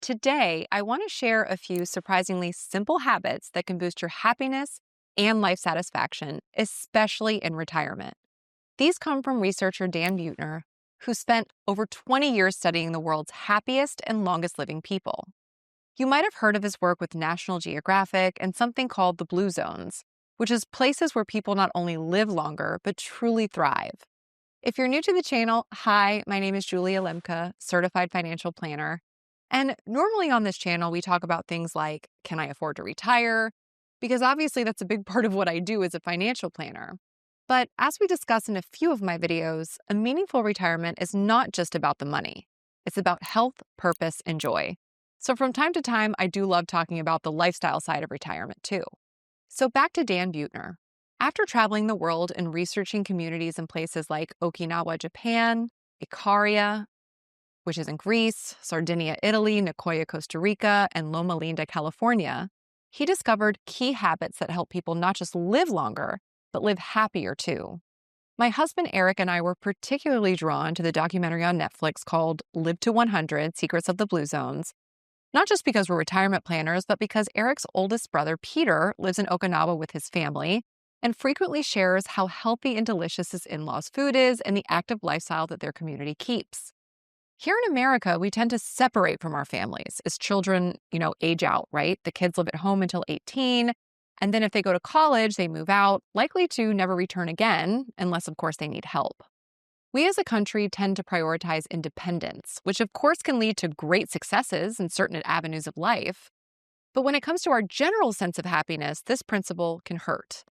Today, I want to share a few surprisingly simple habits that can boost your happiness and life satisfaction, especially in retirement. These come from researcher Dan Buettner, who spent over 20 years studying the world's happiest and longest living people. You might have heard of his work with National Geographic and something called the Blue Zones, which is places where people not only live longer, but truly thrive. If you're new to the channel, hi, my name is Julia Lemke, certified financial planner. And normally on this channel, we talk about things like, can I afford to retire? Because obviously that's a big part of what I do as a financial planner. But as we discuss in a few of my videos, a meaningful retirement is not just about the money. It's about health, purpose, and joy. So from time to time, I do love talking about the lifestyle side of retirement too. So back to Dan Buettner. After traveling the world and researching communities in places like Okinawa, Japan, Ikaria, which is in Greece, Sardinia, Italy, Nicoya, Costa Rica, and Loma Linda, California, he discovered key habits that help people not just live longer, but live happier too. My husband Eric and I were particularly drawn to the documentary on Netflix called Live to 100: Secrets of the Blue Zones, not just because we're retirement planners, but because Eric's oldest brother, Peter, lives in Okinawa with his family and frequently shares how healthy and delicious his in-laws' food is and the active lifestyle that their community keeps. Here in America, we tend to separate from our families as children, age out, right? The kids live at home until 18. And then if they go to college, they move out, likely to never return again, unless, of course, they need help. We as a country tend to prioritize independence, which of course can lead to great successes in certain avenues of life. But when it comes to our general sense of happiness, this principle can hurt.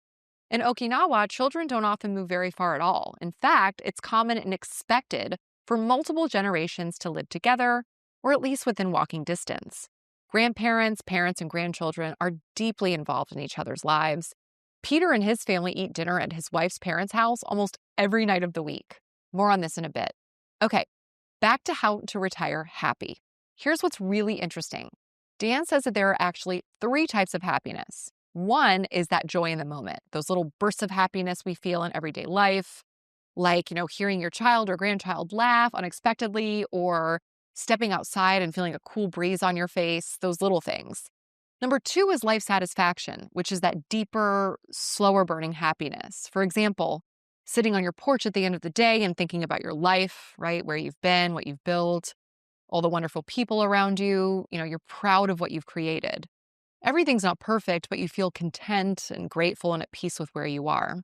In Okinawa, children don't often move very far at all. In fact, it's common and expected for multiple generations to live together, or at least within walking distance. Grandparents, parents, and grandchildren are deeply involved in each other's lives. Peter and his family eat dinner at his wife's parents' house almost every night of the week. More on this in a bit. Okay, back to how to retire happy. Here's what's really interesting. Dan says that there are actually 3 types of happiness. One is that joy in the moment, those little bursts of happiness we feel in everyday life, like, hearing your child or grandchild laugh unexpectedly or stepping outside and feeling a cool breeze on your face, those little things. Number 2 is life satisfaction, which is that deeper, slower burning happiness. For example, sitting on your porch at the end of the day and thinking about your life, right? Where you've been, what you've built, all the wonderful people around you. You're proud of what you've created. Everything's not perfect, but you feel content and grateful and at peace with where you are.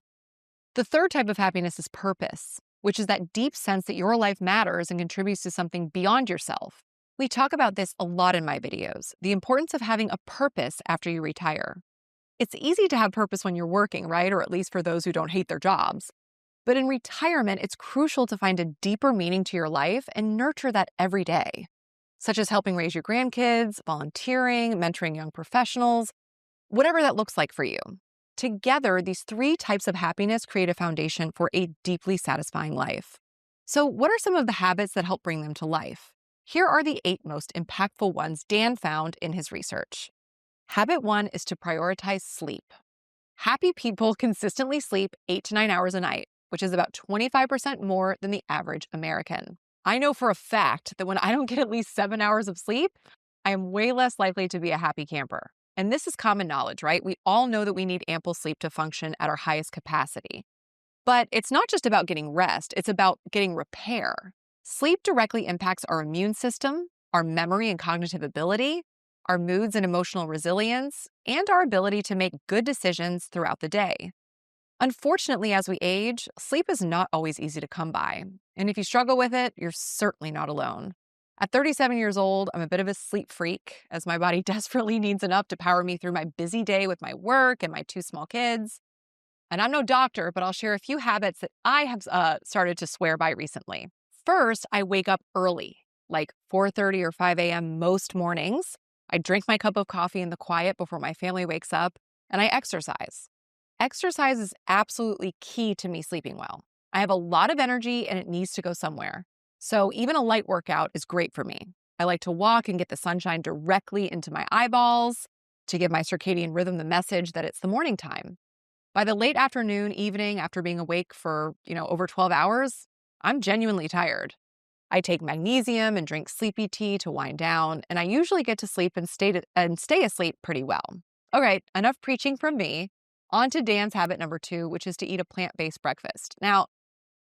The third type of happiness is purpose, which is that deep sense that your life matters and contributes to something beyond yourself. We talk about this a lot in my videos, the importance of having a purpose after you retire. It's easy to have purpose when you're working, right? Or at least for those who don't hate their jobs. But in retirement, it's crucial to find a deeper meaning to your life and nurture that every day, such as helping raise your grandkids, volunteering, mentoring young professionals, whatever that looks like for you. Together, these 3 types of happiness create a foundation for a deeply satisfying life. So what are some of the habits that help bring them to life? Here are the 8 most impactful ones Dan found in his research. Habit 1 is to prioritize sleep. Happy people consistently sleep 8 to 9 hours a night, which is about 25% more than the average American. I know for a fact that when I don't get at least 7 hours of sleep, I am way less likely to be a happy camper. And this is common knowledge, right? We all know that we need ample sleep to function at our highest capacity. But it's not just about getting rest, it's about getting repair. Sleep directly impacts our immune system, our memory and cognitive ability, our moods and emotional resilience, and our ability to make good decisions throughout the day. Unfortunately, as we age, sleep is not always easy to come by. And if you struggle with it, you're certainly not alone. At 37 years old, I'm a bit of a sleep freak, as my body desperately needs enough to power me through my busy day with my work and my 2 small kids. And I'm no doctor, but I'll share a few habits that I have started to swear by recently. First, I wake up early, like 4:30 or 5 a.m. most mornings. I drink my cup of coffee in the quiet before my family wakes up, and I exercise. Exercise is absolutely key to me sleeping well. I have a lot of energy and it needs to go somewhere. So even a light workout is great for me. I like to walk and get the sunshine directly into my eyeballs to give my circadian rhythm the message that it's the morning time. By the late afternoon, evening, after being awake for, over 12 hours, I'm genuinely tired. I take magnesium and drink sleepy tea to wind down, and I usually get to sleep and stay asleep pretty well. All right, enough preaching from me. On to Dan's habit number 2, which is to eat a plant-based breakfast. Now,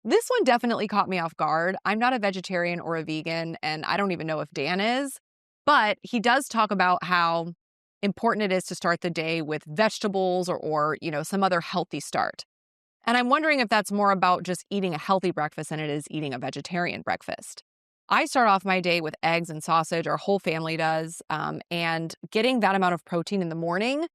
this one definitely caught me off guard. I'm not a vegetarian or a vegan, and I don't even know if Dan is, but he does talk about how important it is to start the day with vegetables or some other healthy start. And I'm wondering if that's more about just eating a healthy breakfast than it is eating a vegetarian breakfast. I start off my day with eggs and sausage, our whole family does, and getting that amount of protein in the morning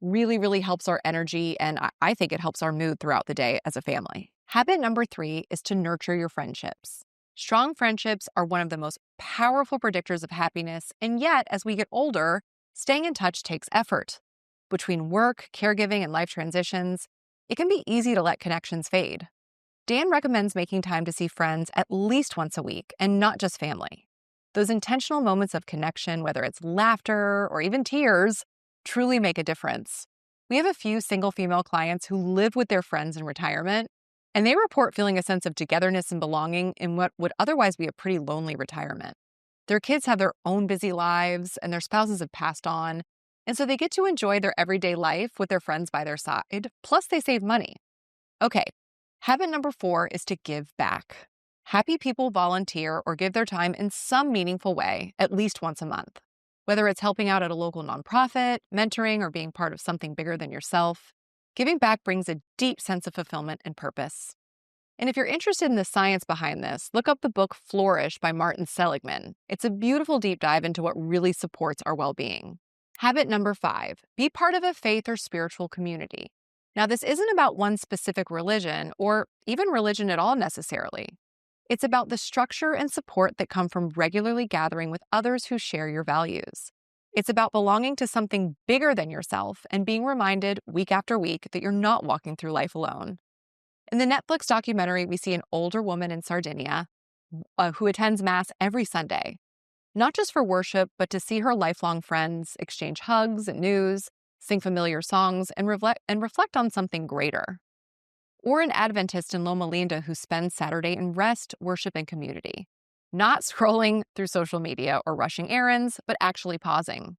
really, really helps our energy, and I think it helps our mood throughout the day as a family. Habit number 3 is to nurture your friendships. Strong friendships are one of the most powerful predictors of happiness, and yet, as we get older, staying in touch takes effort. Between work, caregiving, and life transitions, it can be easy to let connections fade. Dan recommends making time to see friends at least once a week, and not just family. Those intentional moments of connection, whether it's laughter or even tears, truly make a difference. We have a few single female clients who live with their friends in retirement, and they report feeling a sense of togetherness and belonging in what would otherwise be a pretty lonely retirement. Their kids have their own busy lives, and their spouses have passed on, and so they get to enjoy their everyday life with their friends by their side, plus they save money. Okay, habit number 4 is to give back. Happy people volunteer or give their time in some meaningful way at least once a month. Whether it's helping out at a local nonprofit, mentoring, or being part of something bigger than yourself, giving back brings a deep sense of fulfillment and purpose. And if you're interested in the science behind this, look up the book Flourish by Martin Seligman. It's a beautiful deep dive into what really supports our well-being. Habit number 5, be part of a faith or spiritual community. Now, this isn't about one specific religion or even religion at all necessarily. It's about the structure and support that come from regularly gathering with others who share your values. It's about belonging to something bigger than yourself and being reminded week after week that you're not walking through life alone. In the Netflix documentary, we see an older woman in Sardinia who attends Mass every Sunday, not just for worship, but to see her lifelong friends exchange hugs and news, sing familiar songs, and reflect on something greater. Or an Adventist in Loma Linda who spends Saturday in rest, worship, and community, not scrolling through social media or rushing errands, but actually pausing.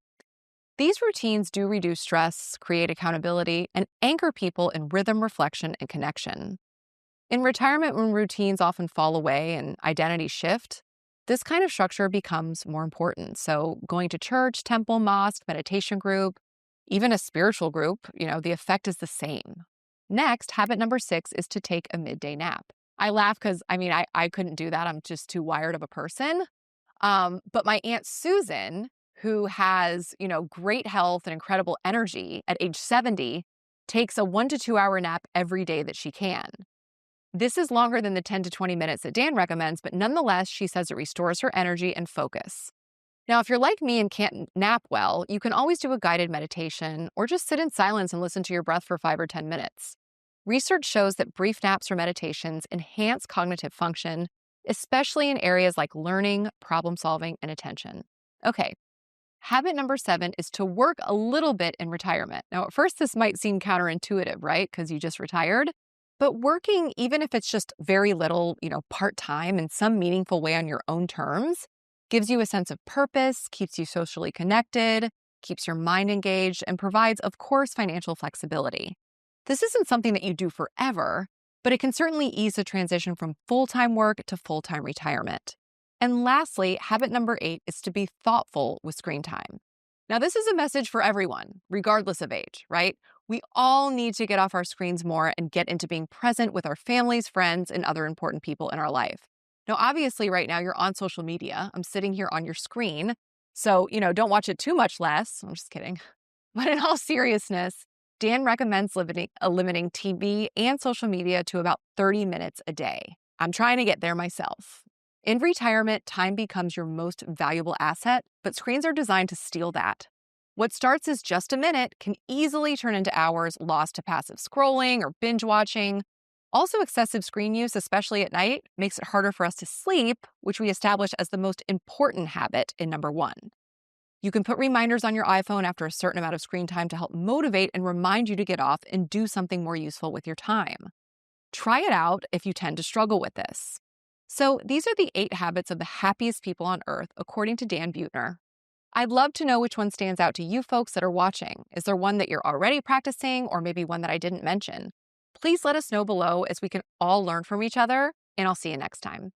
These routines do reduce stress, create accountability, and anchor people in rhythm, reflection, and connection. In retirement, when routines often fall away and identities shift, this kind of structure becomes more important. So going to church, temple, mosque, meditation group, even a spiritual group, the effect is the same. Next, habit number 6 is to take a midday nap. I laugh because, I couldn't do that. I'm just too wired of a person. But my Aunt Susan, who has, great health and incredible energy at age 70, takes a 1 to 2 hour nap every day that she can. This is longer than the 10 to 20 minutes that Dan recommends, but nonetheless, she says it restores her energy and focus. Now, if you're like me and can't nap well, you can always do a guided meditation or just sit in silence and listen to your breath for 5 or 10 minutes. Research shows that brief naps or meditations enhance cognitive function, especially in areas like learning, problem solving, and attention. Okay, habit number 7 is to work a little bit in retirement. Now, at first, this might seem counterintuitive, right? Because you just retired. But working, even if it's just very little, part-time in some meaningful way on your own terms, gives you a sense of purpose, keeps you socially connected, keeps your mind engaged, and provides, of course, financial flexibility. This isn't something that you do forever, but it can certainly ease the transition from full-time work to full-time retirement. And lastly, habit number 8 is to be thoughtful with screen time. Now, this is a message for everyone, regardless of age, right? We all need to get off our screens more and get into being present with our families, friends, and other important people in our life. Now, obviously, right now, you're on social media. I'm sitting here on your screen. So, don't watch it too much less. I'm just kidding. But in all seriousness, Dan recommends limiting TV and social media to about 30 minutes a day. I'm trying to get there myself. In retirement, time becomes your most valuable asset, but screens are designed to steal that. What starts as just a minute can easily turn into hours lost to passive scrolling or binge watching. Also, excessive screen use, especially at night, makes it harder for us to sleep, which we establish as the most important habit in number 1. You can put reminders on your iPhone after a certain amount of screen time to help motivate and remind you to get off and do something more useful with your time. Try it out if you tend to struggle with this. So, these are the 8 habits of the happiest people on earth, according to Dan Buettner. I'd love to know which one stands out to you folks that are watching. Is there one that you're already practicing, or maybe one that I didn't mention? Please let us know below as we can all learn from each other, and I'll see you next time.